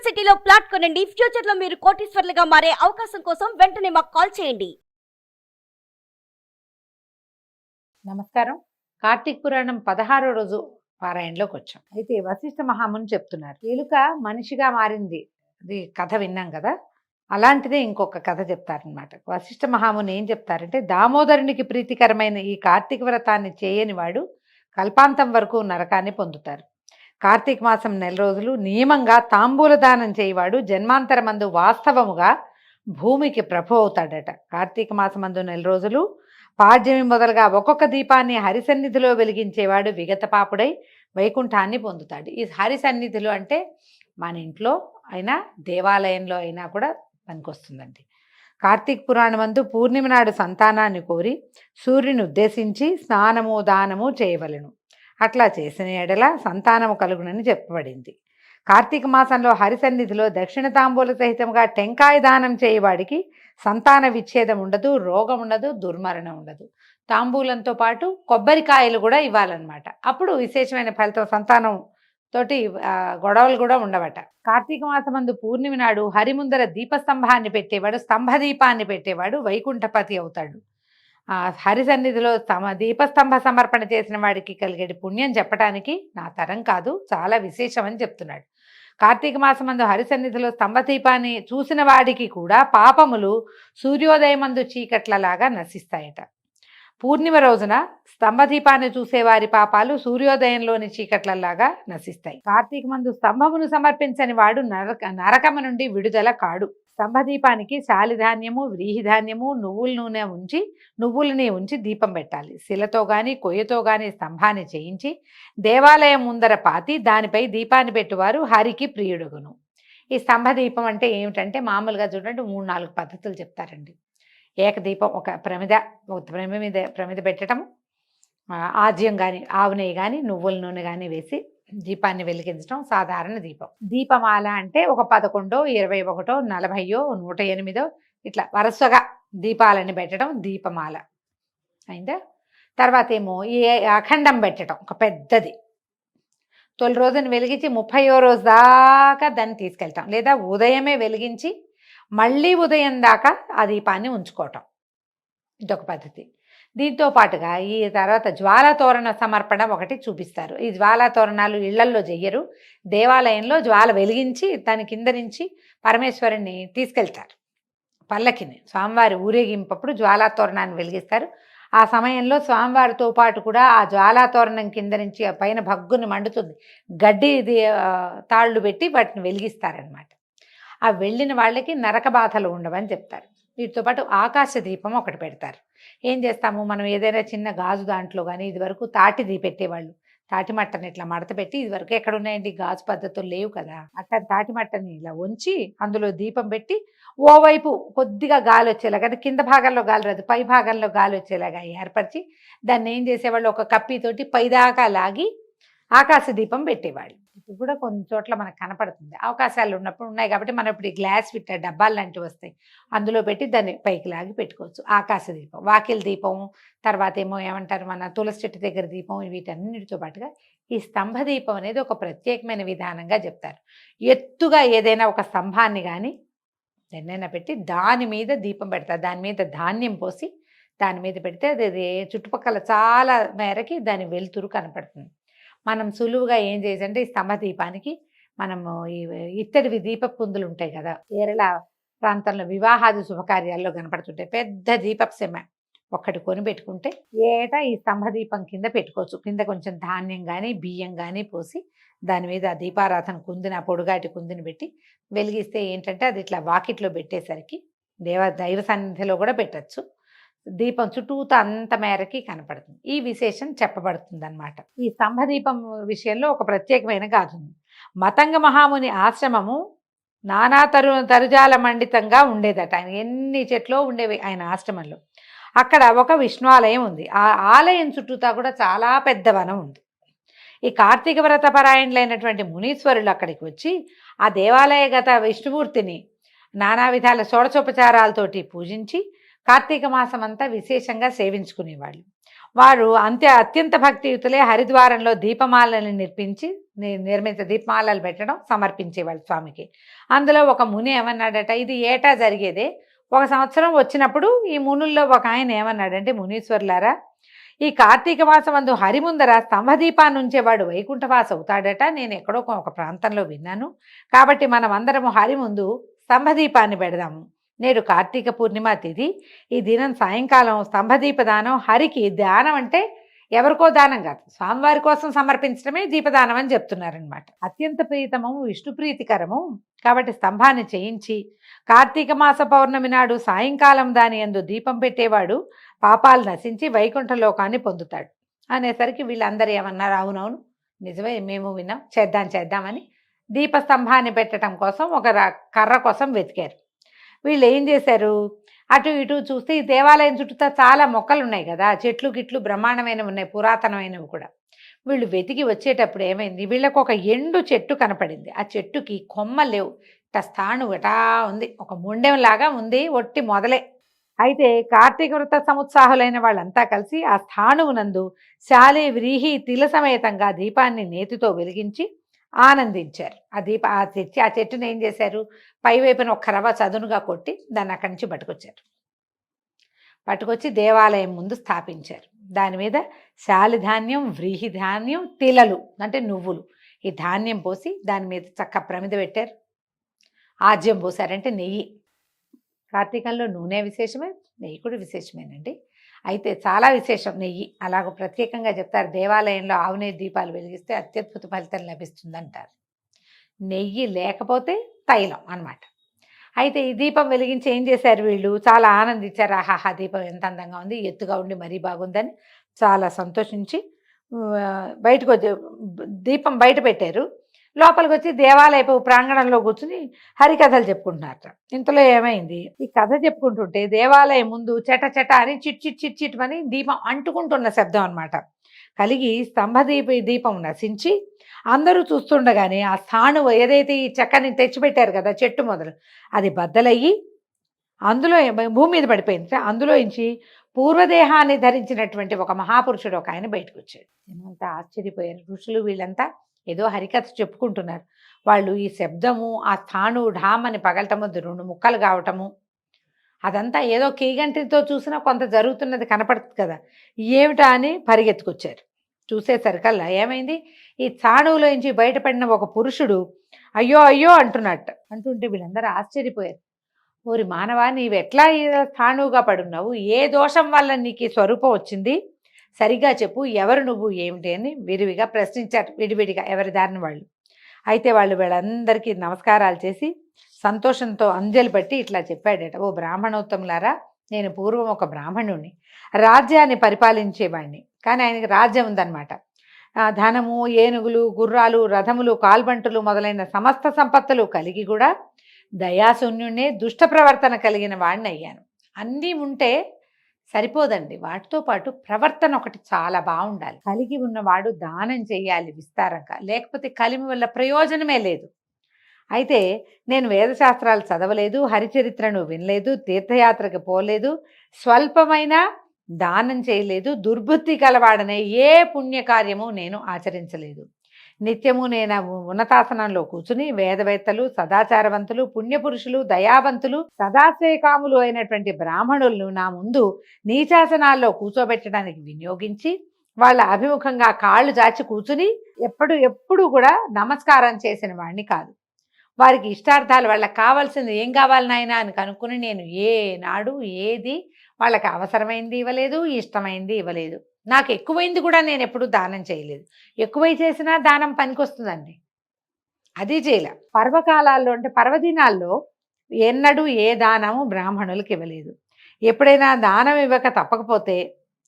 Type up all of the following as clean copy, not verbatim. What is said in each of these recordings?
సిటీలో ప్లాట్ కొనండి. ఫ్యూచర్ లో మీరు కోటీశ్వర్లుగా మారే అవకాశం కోసం వెంటనే మాకు కాల్ చేయండి. నమస్కారం. కార్తీక పురాణం 16వ రోజు పారాయణలోకి వచ్చాం. అయితే వశిష్ఠ మహాముని చెప్తున్నారు, ఎలుక మనిషిగా మారింది. అది కథ విన్నాం కదా, అలాంటిదే ఇంకొక కథ చెప్తారనమాట. వశిష్ఠ మహాముని ఏం చెప్తారంటే, దామోదరునికి ప్రీతికరమైన ఈ కార్తీక వ్రతాన్ని చేయని వాడు కల్పాంతం వరకు నరకాన్ని పొందుతారు. కార్తీక మాసం 4 రోజులు నియమంగా తాంబూల దానం చేయవాడు జన్మాంతరమందు వాస్తవముగా భూమికి ప్రభు అవుతాడట. కార్తీక మాసమందు 4 రోజులు పాడ్యమి మొదలుగా ఒక్కొక్క దీపాన్ని హరిసన్నిధిలో వెలిగించేవాడు విగత పాపుడై వైకుంఠాన్ని పొందుతాడు. ఈ హరిసన్నిధిలో అంటే మన ఇంట్లో అయినా దేవాలయంలో అయినా కూడా పనికొస్తుందండి. కార్తీక పురాణమందు పూర్ణిమ నాడు సంతానాన్ని కోరి సూర్యుని ఉద్దేశించి స్నానము దానము చేయవలెను. అట్లా చేసిన ఎడల సంతానము కలుగునని చెప్పబడింది. కార్తీక మాసంలో హరిసన్నిధిలో దక్షిణ తాంబూల సహితంగా టెంకాయ దానం చేయవాడికి సంతాన విచ్ఛేదం ఉండదు, రోగం ఉండదు, దుర్మరణం ఉండదు. తాంబూలంతో పాటు కొబ్బరికాయలు కూడా ఇవ్వాలన్నమాట. అప్పుడు విశేషమైన ఫలితం, సంతానం తోటి గొడవలు కూడా ఉండవట. కార్తీక మాసమందు పూర్ణిమ నాడు హరిముందర దీపస్తంభాన్ని పెట్టేవాడు, స్తంభదీపాన్ని పెట్టేవాడు వైకుంఠపతి అవుతాడు. హరిసన్నిధిలో దీపస్తంభ సమర్పణ చేసిన వాడికి కలిగేటి పుణ్యం చెప్పడానికి నా తరం కాదు, చాలా విశేషమని చెప్తున్నాడు. కార్తీక మాసమందు హరిసన్నిధిలో స్తంభదీపాన్ని చూసిన వాడికి కూడా పాపములు సూర్యోదయమందు చీకట్లలాగా నశిస్తాయట. పూర్ణిమ రోజున స్తంభదీపాన్ని చూసేవారి పాపాలు సూర్యోదయంలోని చీకట్లలాగా నశిస్తాయి. కార్తీక మందు స్తంభమును సమర్పించని వాడు నరకము నుండి విడుదల కాడు. స్తంభదీపానికి శాలిధాన్యము, వ్రీహిధాన్యము, నువ్వులని ఉంచి దీపం పెట్టాలి. శిలతో గాని కొయ్యతో గాని స్తంభాన్ని చేయించి దేవాలయం ముందర పాతి దానిపై దీపాన్ని పెట్టువారు హరికి ప్రియుడుగును. ఈ స్తంభదీపం అంటే ఏమిటంటే, మామూలుగా చూడండి 3-4 పద్ధతులు చెప్తారండి. ఏకదీపం, ఒక ప్రమిద పెట్టడం, ఆజ్యం కానీ ఆవు నెయ్యి కానీ నువ్వుల నూనె కానీ వేసి దీపాన్ని వెలిగించడం సాధారణ దీపం. దీపమాల అంటే ఒక 11, 21, 40, 108 ఇట్లా వరుసగా దీపాలని పెట్టడం దీపమాల అయిందా. తర్వాత ఏమో ఈ అఖండం పెట్టడం, ఒక పెద్దది. తొలి రోజున వెలిగించి 30వ రోజు దాకా దాన్ని తీసుకెళ్తాం, లేదా ఉదయమే వెలిగించి మళ్ళీ ఉదయం దాకా ఆ దీపాన్ని ఉంచుకోవటం, ఇదొక పద్ధతి. దీంతో పాటుగా ఈ తర్వాత జ్వాలతోరణ సమర్పణ ఒకటి చూపిస్తారు. ఈ జ్వాలతోరణాలు ఇళ్లల్లో చెయ్యరు, దేవాలయంలో జ్వాల వెలిగించి దాని కింద నుంచి పరమేశ్వరుణ్ణి తీసుకెళ్తారు. పల్లకిని స్వామివారి ఊరేగింపప్పుడు జ్వాలాతోరణాన్ని వెలిగిస్తారు. ఆ సమయంలో స్వామివారితో పాటు కూడా ఆ జ్వాలాతోరణం కింద నుంచి ఆ పైన భగ్గుని మండుతుంది, గడ్డి తాళ్ళు పెట్టి వాటిని వెలిగిస్తారనమాట. ఆ వెళ్ళిన వాళ్ళకి నరక బాధలు ఉండవని చెప్తారు. వీటితో పాటు ఆకాశ దీపం ఒకటి పెడతారు. ఏం చేస్తాము మనం, ఏదైనా చిన్న గాజు దాంట్లో కానీ, ఇది వరకు తాటిది పెట్టేవాళ్ళు, తాటి మట్టని ఇట్లా మడత పెట్టి, ఇది వరకు ఎక్కడ ఉన్నాయండి గాజు పద్ధతులు లేవు కదా, అట్లా తాటి మట్టని ఇలా ఉంచి అందులో దీపం పెట్టి ఓవైపు కొద్దిగా గాలి వచ్చేలాగా, అంటే కింద భాగంలో గాలి రాదు, పై భాగంలో గాలి వచ్చేలాగా ఏర్పరిచి దాన్ని ఏం చేసేవాళ్ళు, ఒక కప్పితోటి పైదాకా లాగి ఆకాశ దీపం పెట్టేవాళ్ళు. ఇప్పుడు కూడా కొన్ని చోట్ల మనకు కనపడుతుంది, అవకాశాలు ఉన్నప్పుడు ఉన్నాయి కాబట్టి. మనం ఇప్పుడు ఈ గ్లాస్ ఫిట్ డబ్బాలు లాంటివి వస్తాయి, అందులో పెట్టి దాన్ని పైకి లాగి పెట్టుకోవచ్చు. ఆకాశ దీపం, వాకిల్ దీపం, తర్వాత ఏమో ఏమంటారు మన తులసి చెట్టు దగ్గర దీపం, వీటన్నిటితో పాటుగా ఈ స్తంభ దీపం అనేది ఒక ప్రత్యేకమైన విధానంగా చెప్తారు. ఎత్తుగా ఏదైనా ఒక స్తంభాన్ని కానీ ఎన్నైనా పెట్టి దాని మీద దీపం పెడతారు, దాని మీద ధాన్యం పోసి దాని మీద పెడితే అది చుట్టుపక్కల చాలా మేరకి దాని వెలుతురు కనపడుతుంది. మనం సులువుగా ఏం చేసంటే, ఈ స్తంభ దీపానికి మనము ఈ ఇత్తడివి దీప పుందులు ఉంటాయి కదా, కేరళ ప్రాంతంలో వివాహాది శుభకార్యాల్లో కనపడుతుంటాయి, పెద్ద దీపపు సెమ్మ ఒక్కటి కొని పెట్టుకుంటే ఏటా ఈ స్తంభ దీపం కింద పెట్టుకోవచ్చు. కింద కొంచెం ధాన్యం కానీ బియ్యం కానీ పోసి దాని మీద దీపారాధన కుందిని, ఆ పొడుగాటి కుందిని పెట్టి వెలిగిస్తే ఏంటంటే, అది ఇట్లా వాకిట్లో పెట్టేసరికి దైవ సన్నిధిలో కూడా పెట్టచ్చు, దీపం చుట్టూతో అంత మేరకి కనపడుతుంది. ఈ విశేషం చెప్పబడుతుంది అన్నమాట. ఈ స్తంభదీపం విషయంలో ఒక ప్రత్యేకమైన గాథ ఉంది. మతంగ మహాముని ఆశ్రమము నానా తరుజాల మండితంగా ఉండేదట. ఆయన ఎన్ని చెట్లో ఉండేవి ఆయన ఆశ్రమంలో. అక్కడ ఒక విష్ణువాలయం ఉంది. ఆ ఆలయం చుట్టూతా కూడా చాలా పెద్ద వనం ఉంది. ఈ కార్తీక వ్రత పరాయణులైనటువంటి మునీశ్వరులు అక్కడికి వచ్చి ఆ దేవాలయగత విష్ణుమూర్తిని నానా విధాల షోడశోపచారాలతోటి పూజించి కార్తీక మాసం అంతా విశేషంగా సేవించుకునేవాళ్ళు. వారు అత్యంత భక్తియుతులే హరిద్వారంలో దీపమాలను నిర్మించే దీపమాలలు పెట్టడం సమర్పించేవాళ్ళు స్వామికి. అందులో ఒక ముని ఏమన్నాడట, ఇది ఏటా జరిగేదే. ఒక సంవత్సరం వచ్చినప్పుడు ఈ మునుల్లో ఒక ఆయన ఏమన్నాడంటే, మునీశ్వర్లారా, ఈ కార్తీక మాసం అందు హరి ముందర స్తంభదీపాన్ని ఉంచేవాడు వైకుంఠవాస అవుతాడట. నేను ఎక్కడో ఒక ప్రాంతంలో విన్నాను. కాబట్టి మనం అందరము హరి ముందు స్తంభదీపాన్ని పెడదాము. నేడు కార్తీక పూర్ణిమ తిథి. ఈ దినం సాయంకాలం స్తంభదీప దానం. హరికి దానం అంటే ఎవరికో దానం కాదు, స్వామివారి కోసం సమర్పించడమే దీపదానం అని చెప్తున్నారనమాట. అత్యంత ప్రీతమము, విష్ణు ప్రీతికరము కాబట్టి స్తంభాన్ని చేయించి కార్తీక మాస పౌర్ణమి నాడు సాయంకాలం దాని యందు దీపం పెట్టేవాడు పాపాలు నశించి వైకుంఠ లోకాన్ని పొందుతాడు అనేసరికి వీళ్ళందరూ ఏమన్నారు, అవునవును నిజమే, మేము విన్నాం, చేద్దామని దీపస్తంభాన్ని పెట్టడం కోసం ఒక కర్ర కోసం వెతికారు. వీళ్ళు ఏం చేశారు, అటు ఇటు చూస్తే ఈ దేవాలయం చుట్టూ చాలా మొక్కలు ఉన్నాయి కదా, చెట్లు గిట్లు బ్రహ్మాండమైనవి ఉన్నాయి, పురాతనమైనవి కూడా. వీళ్ళు వెతికి వచ్చేటప్పుడు ఏమైంది, వీళ్ళకు ఒక ఎండు చెట్టు కనపడింది. ఆ చెట్టుకి కొమ్మలు లేవు, ఇట్లా స్థాను ఇటా ఉంది, ఒక మొండెంలాగా ఉంది, ఒట్టి మొదలే. అయితే కార్తీక వృత సముత్సాహులైన వాళ్ళంతా కలిసి ఆ స్థానువునందు శాలి వ్రీహి తిల సమేతంగా దీపాన్ని నేతితో వెలిగించి ఆనందించారు. ఆ చెట్టుని ఏం చేశారు, పైవైపున ఒక్క రవ్వ చదునుగా కొట్టి దాన్ని అక్కడి నుంచి పట్టుకొచ్చి దేవాలయం ముందు స్థాపించారు. దాని మీద శాలిధాన్యం, వ్రీహి ధాన్యం, తిలలు అంటే నువ్వులు, ఈ ధాన్యం పోసి దాని మీద చక్క ప్రమిద పెట్టారు. ఆజ్యం పోసారంటే నెయ్యి. కార్తీకంలో నూనె విశేషమే, నెయ్యి కూడా విశేషమేనండి. అయితే చాలా విశేషం నెయ్యి. అలాగ ప్రత్యేకంగా చెప్తారు, దేవాలయంలో ఆవు నెయ్యి దీపాలు వెలిగిస్తే అత్యద్భుత ఫలితం లభిస్తుంది అంటారు. నెయ్యి లేకపోతే తైలం అన్నమాట. అయితే ఈ దీపం వెలిగించి ఏం చేశారు, వీళ్ళు చాలా ఆనందించారు. ఆహాహా, దీపం ఎంత అందంగా ఉంది, ఎత్తుగా ఉండి మరీ బాగుందని చాలా సంతోషించి బయటకు వచ్చి దీపం బయట పెట్టారు. లోపలికి వచ్చి దేవాలయపు ప్రాంగణంలో కూర్చుని హరికథలు చెప్పుకుంటున్నారట. ఇంతలో ఏమైంది, ఈ కథ చెప్పుకుంటుంటే దేవాలయం ముందు చట అని చిట్ అని దీపం అంటుకుంటున్న శబ్దం అనమాట కలిగి దీపం నశించి అందరూ చూస్తుండగానే ఆ స్థాణువు ఏదైతే ఈ చెక్కని తెచ్చిపెట్టారు కదా చెట్టు మొదలు, అది బద్దలయ్యి అందులో భూమి మీద పడిపోయింది. అందులో నుంచి పూర్వదేహాన్ని ధరించినటువంటి ఒక మహాపురుషుడు ఒక ఆయన బయటకు వచ్చాడు. ఏమంతా ఆశ్చర్యపోయారు ఋషులు. వీళ్ళంతా ఏదో హరికథ చెప్పుకుంటున్నారు. వాళ్ళు ఈ శబ్దము, ఆ స్థాణువు ఢామని పగలటము, 2 ముక్కలు కావటము, అదంతా ఏదో కీగంటితో చూసినా కొంత జరుగుతున్నది కనపడుతుంది కదా, ఏమిటా అని పరిగెత్తుకొచ్చారు. చూసేసరికల్లా ఏమైంది, ఈ స్థాణువులోంచి బయటపడిన ఒక పురుషుడు అయ్యో అయ్యో అంటుంటే వీళ్ళందరూ ఆశ్చర్యపోయారు. ఓరి మానవా, నీవెట్లా స్థాణువుగా పడున్నావు, ఏ దోషం వల్ల నీకు ఈ స్వరూపం వచ్చింది, సరిగా చెప్పు, ఎవరు నువ్వు ఏమిటి అని విరివిగా ప్రశ్నించారు, విడివిడిగా ఎవరి దారిని వాళ్ళు. అయితే వీళ్ళందరికీ నమస్కారాలు చేసి సంతోషంతో అంజలి పట్టి ఇట్లా చెప్పాడట, ఓ బ్రాహ్మణోత్తములారా, నేను పూర్వం ఒక బ్రాహ్మణుణ్ణి, రాజ్యాన్ని పరిపాలించేవాడిని. కానీ ఆయనకి రాజ్యం ఉందన్నమాట. ధనము, ఏనుగులు, గుర్రాలు, రథములు, కాల్బంటులు మొదలైన సమస్త సంపత్తులు కలిగి కూడా దయాశూన్యుణ్ణే, దుష్ట ప్రవర్తన కలిగిన వాడిని అయ్యాను. అన్నీ ఉంటే సరిపోదండి, వాటితో పాటు ప్రవర్తన ఒకటి చాలా బాగుండాలి. కలిగి ఉన్నవాడు దానం చేయాలి విస్తారంగా, లేకపోతే కలిమి వల్ల ప్రయోజనమే లేదు. అయితే నేను వేదశాస్త్రాలు చదవలేదు, హరిచరిత్రను వినలేదు, తీర్థయాత్రకు పోలేదు, స్వల్పమైన దానం చేయలేదు, దుర్బుద్ధి కలవాడనే ఏ పుణ్యకార్యము నేను ఆచరించలేదు. నిత్యము నేను ఉన్నతాసనంలో కూర్చుని వేదవేత్తలు, సదాచారవంతులు, పుణ్యపురుషులు, దయావంతులు, సదాశ్రయకాములు అయినటువంటి బ్రాహ్మణులను నా ముందు నీచాసనాల్లో కూర్చోబెట్టడానికి వినియోగించి వాళ్ళ అభిముఖంగా కాళ్ళు చాచి కూర్చుని ఎప్పుడు కూడా నమస్కారం చేసిన వాడిని కాదు. వారికి ఇష్టార్థాలు, వాళ్ళకి కావాల్సింది ఏం కావాలి నాయనా అని కనుక్కుని నేను ఏనాడు ఏది వాళ్ళకి అవసరమైంది ఇవ్వలేదు, ఇష్టమైంది ఇవ్వలేదు. నాకు ఎక్కువైంది కూడా నేను ఎప్పుడూ దానం చేయలేదు. ఎక్కువై చేసినా దానం పనికొస్తుందండి, అది చేయలే. పర్వకాలాల్లో అంటే పర్వదినాల్లో ఎన్నడూ ఏ దానము బ్రాహ్మణులకు ఇవ్వలేదు. ఎప్పుడైనా దానం ఇవ్వక తప్పకపోతే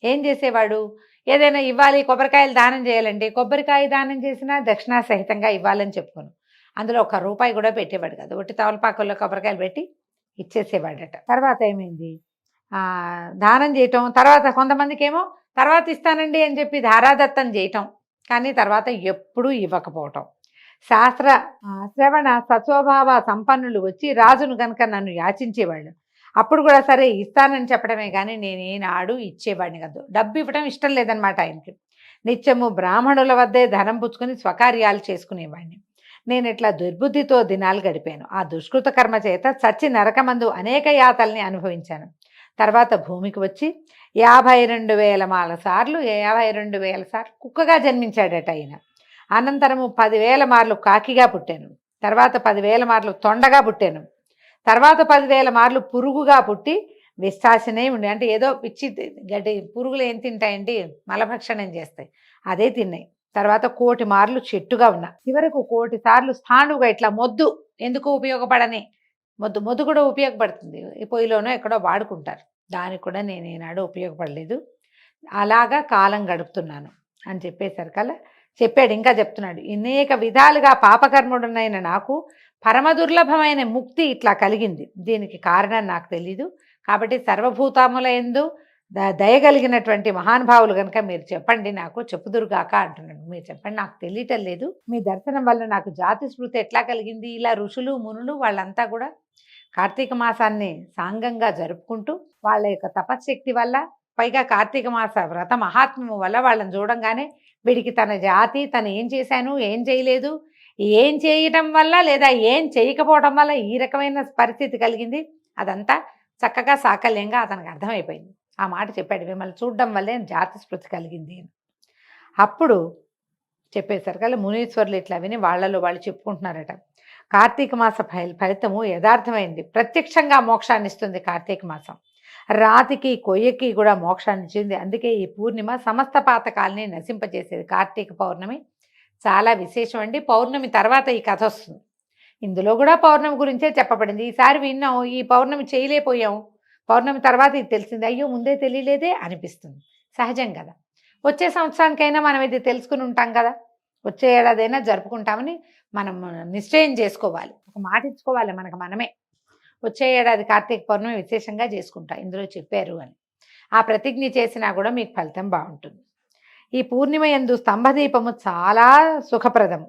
ఏం చేసేవాడు, ఏదైనా ఇవ్వాలి, కొబ్బరికాయలు దానం చేయాలండి, కొబ్బరికాయ దానం చేసినా దక్షిణా సహితంగా ఇవ్వాలని చెప్పుకోను. అందులో ₹1 కూడా పెట్టేవాడు కాదు, ఒట్టి తవలపాకుల్లో కొబ్బరికాయలు పెట్టి ఇచ్చేసేవాడట. తర్వాత ఏమైంది, దానం చేయటం, తర్వాత కొంతమందికి ఏమో తర్వాత ఇస్తానండి అని చెప్పి ధారాదత్తం చేయటం, కానీ తర్వాత ఎప్పుడూ ఇవ్వకపోవటం. శాస్త్ర శ్రవణ సత్వభావ సంపన్నులు వచ్చి రాజును గనక నన్ను యాచించేవాళ్ళు. అప్పుడు కూడా సరే ఇస్తానని చెప్పడమే కానీ నేనేనాడు ఇచ్చేవాడిని కాదు. డబ్బు ఇవ్వడం ఇష్టం లేదనమాట ఆయనకి. నిత్యము బ్రాహ్మణుల వద్దే ధనం పుచ్చుకొని స్వకార్యాలు చేసుకునేవాడిని. నేను ఇట్లా దుర్బుద్ధితో దినాలు గడిపాను. ఆ దుష్కృత కర్మ చేత చచ్చి నరకమందు అనేక యాతల్ని అనుభవించాను. తర్వాత భూమికి వచ్చి 52,000 సార్లు 52,000 సార్లు కుక్కగా జన్మించాడట ఆయన. అనంతరము 10,000 మార్లు కాకిగా పుట్టాను. తర్వాత 10,000 మార్లు తొండగా పుట్టాను. తర్వాత 10,000 మార్లు పురుగుగా పుట్టి విశ్వాసనే ఉండి, అంటే ఏదో పిచ్చి గడ్డి పురుగులు ఏం తింటాయండి, మలభక్షణం చేస్తాయి, అదే తిన్నాయి. తర్వాత 1,000,000 మార్లు చెట్టుగా ఉన్నా. చివరకు 1,000,000 సార్లు స్థాణువుగా, ఇట్లా మొద్దు ఎందుకు ఉపయోగపడని మొద్దు కూడా ఉపయోగపడుతుంది, ఈ పొయ్యిలోనో ఎక్కడో వాడుకుంటారు, దానికి కూడా నేను ఏనాడు ఉపయోగపడలేదు. అలాగా కాలం గడుపుతున్నాను అని చెప్పేసరికల్లా చెప్పాడు. ఇంకా చెప్తున్నాడు, అనేక విధాలుగా పాపకర్ముడునైన నాకు పరమ దుర్లభమైన ముక్తి ఇట్లా కలిగింది. దీనికి కారణం నాకు తెలీదు. కాబట్టి సర్వభూతముల యందు దయగలిగినటువంటి మహానుభావులు కనుక మీరు చెప్పండి, నాకు చెప్పుదురుగాక అంటున్నాడు. మీరు చెప్పండి, నాకు తెలియటం లేదు. మీ దర్శనం వల్ల నాకు జాతి స్మృతి ఎట్లా కలిగింది. ఇలా ఋషులు మునులు వాళ్ళంతా కూడా కార్తీక మాసాన్ని సాంగంగా జరుపుకుంటూ వాళ్ళ యొక్క తపశ్శక్తి వల్ల, పైగా కార్తీక మాస వ్రత మహాత్మ్యము వల్ల వాళ్ళని చూడంగానే వీడికి తన జాతి, తను ఏం చేశాను ఏం చేయలేదు, ఏం చేయటం వల్ల లేదా ఏం చేయకపోవడం వల్ల ఈ రకమైన పరిస్థితి కలిగింది, అదంతా చక్కగా సాకల్యంగా అతనికి అర్థమైపోయింది. ఆ మాట చెప్పాడు, మిమ్మల్ని చూడడం వల్లే జాతి స్మృతి కలిగింది అని. అప్పుడు చెప్పేసరికల్లా మునీశ్వరులు ఇట్లా విని వాళ్ళలో వాళ్ళు చెప్పుకుంటున్నారట, కార్తీక మాస ఫలితము యథార్థమైంది, ప్రత్యక్షంగా మోక్షాన్ని ఇస్తుంది కార్తీక మాసం. రాతికి కొయ్యకి కూడా మోక్షాన్ని ఇచ్చింది. అందుకే ఈ పూర్ణిమ సమస్త పాతకాలని నశింపజేసేది. కార్తీక పౌర్ణమి చాలా విశేషం అండి. పౌర్ణమి తర్వాత ఈ కథ వస్తుంది. ఇందులో కూడా పౌర్ణమి గురించే చెప్పబడింది. ఈసారి విన్నాం, ఈ పౌర్ణమి చేయలేకపోయాం, పౌర్ణమి తర్వాత ఇది తెలిసింది, అయ్యో ముందే తెలియలేదే అనిపిస్తుంది. సహజం కదా. వచ్చే సంవత్సరానికైనా మనం ఇది తెలుసుకుని ఉంటాం కదా, వచ్చే ఏడాదైనా జరుపుకుంటామని మనం నిశ్చయం చేసుకోవాలి, ఒక మాట ఇచ్చుకోవాలి మనకు మనమే. వచ్చే ఏడాది కార్తీక పౌర్ణమి విశేషంగా చేసుకుంటా ఇందులో చెప్పారు అని ఆ ప్రతిజ్ఞ చేసినా కూడా మీకు ఫలితం బాగుంటుంది. ఈ పూర్ణిమ యందు స్తంభదీపము చాలా సుఖప్రదము.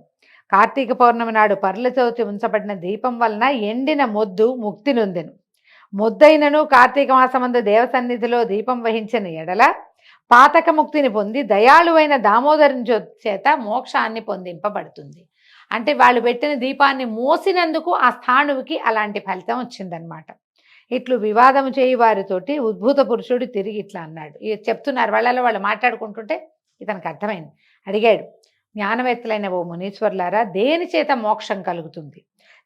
కార్తీక పౌర్ణమి నాడు పర్లతోటి ఉంచబడిన దీపం వలన ఎండిన మొద్దు ముక్తి నొందెను. మొద్దైనను కార్తీక మాసమందు దేవసన్నిధిలో దీపం వహించిన ఎడల పాతక ముక్తిని పొంది దయాళువైన దామోదరుని చేత మోక్షాన్ని పొందింపబడుతుంది. అంటే వాళ్ళు పెట్టిన దీపాన్ని మోసినందుకు ఆ స్థాణువుకి అలాంటి ఫలితం వచ్చిందనమాట. ఇట్లు వివాదము చేయి వారితోటి ఉద్భూత పురుషుడు తిరిగి ఇట్లా అన్నాడు. చెప్తున్నారు, వాళ్ళలో వాళ్ళు మాట్లాడుకుంటుంటే ఇతనికి అర్థమైంది. అడిగాడు, జ్ఞానవేత్తలైన ఓ మునీశ్వర్లారా, దేని చేత మోక్షం కలుగుతుంది,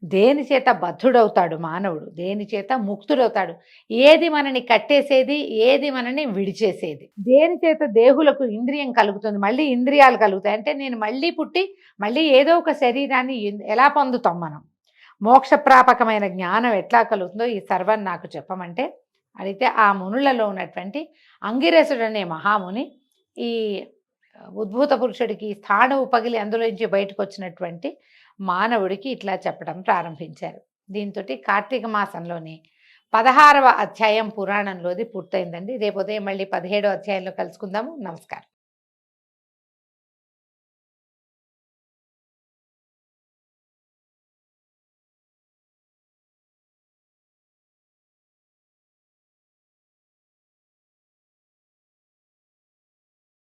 దేని చేత బద్ధుడవుతాడు మానవుడు, దేని చేత ముక్తుడవుతాడు, ఏది మనని కట్టేసేది, ఏది మనని విడిచేసేది, దేని చేత దేహులకు ఇంద్రియం కలుగుతుంది, మళ్ళీ ఇంద్రియాలు కలుగుతాయి, అంటే నేను మళ్ళీ పుట్టి మళ్ళీ ఏదో ఒక శరీరాన్ని ఎలా పొందుతాం మనం, మోక్షప్రాపకమైన జ్ఞానం ఎట్లా కలుగుతుందో ఈ సర్వం నాకు చెప్పమంటే అడిగితే ఆ మునులలో ఉన్నటువంటి అంగిరసుడు అనే మహాముని ఈ ఉద్భూత పురుషుడికి స్థాణువు పగిలి అందులోంచి బయటకు వచ్చినటువంటి మానవుడికి ఇట్లా చెప్పడం ప్రారంభించారు. దీంతో కార్తీక మాసంలోని 16వ అధ్యాయం పురాణంలోది పూర్తయిందండి. రేపు ఉదయం మళ్ళీ 17వ అధ్యాయంలో కలుసుకుందాము. నమస్కారం.